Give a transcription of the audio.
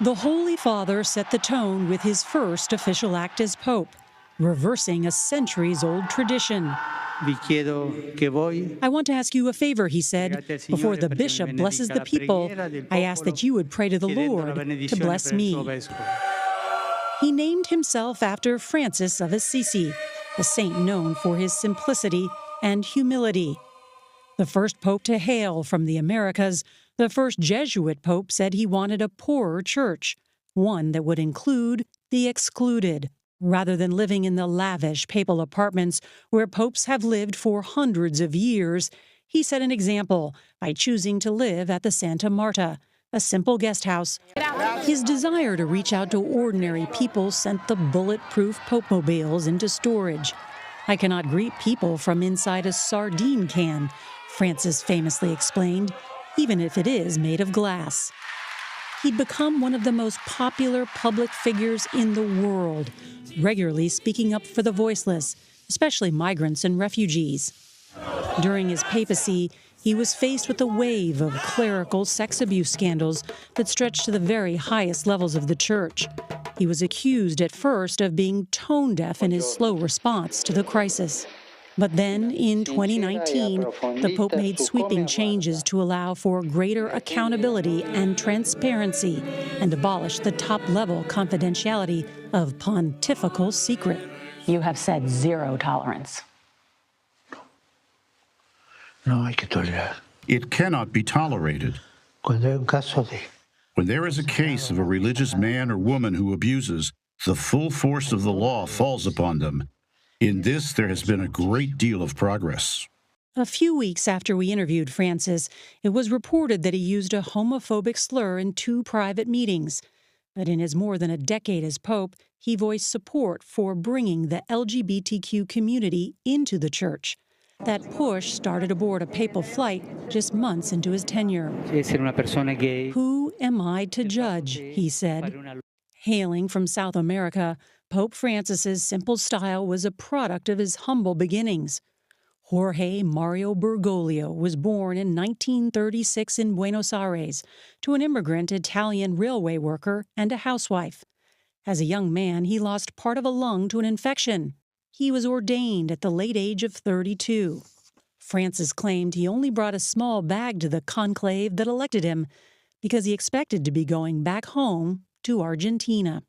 The Holy Father set the tone with his first official act as Pope, reversing a centuries-old tradition. Vi chiedo che voi, I want to ask you a favor, he said. pregate al Before Signore the perché mi bishop blesses benedica the la people, preghiera del I ask that popolo, you would pray to the chiedendo la Lord to benedizione bless per il suo me. vescovo. He named himself after Francis of Assisi, a saint known for his simplicity and humility. The first pope to hail from the Americas, the first Jesuit pope said he wanted a poorer church, one that would include the excluded, rather than living in the lavish papal apartments where popes have lived for hundreds of years. He set an example by choosing to live at the Santa Marta, a simple guest house. His desire to reach out to ordinary people sent the bulletproof Pope-mobiles into storage. I cannot greet people from inside a sardine can, Francis famously explained, even if it is made of glass. He'd become one of the most popular public figures in the world, regularly speaking up for the voiceless, especially migrants and refugees. During his papacy, he was faced with a wave of clerical sex abuse scandals that stretched to the very highest levels of the church. He was accused at first of being tone deaf in his slow response to the crisis. But then, in 2019, the Pope made sweeping changes to allow for greater accountability and transparency and abolish the top-level confidentiality of pontifical secret. You have said zero tolerance. No hay que tolerar. It cannot be tolerated. Cuando hay un caso de When there is a case of a religious man or woman who abuses, the full force of the law falls upon them. In this, there has been a great deal of progress. A few weeks after we interviewed Francis, it was reported that he used a homophobic slur in 2 private meetings. But in his more than a decade as Pope, he voiced support for bringing the LGBTQ community into the church. That push started aboard a papal flight just months into his tenure. Essere una persona gay. Who am I to judge, he said. Hailing from South America, Pope Francis's simple style was a product of his humble beginnings. Jorge Mario Bergoglio was born in 1936 in Buenos Aires to an immigrant Italian railway worker and a housewife. As a young man, he lost part of a lung to an infection. He was ordained at the late age of 32. Francis claimed he only brought a small bag to the conclave that elected him because he expected to be going back home to Argentina.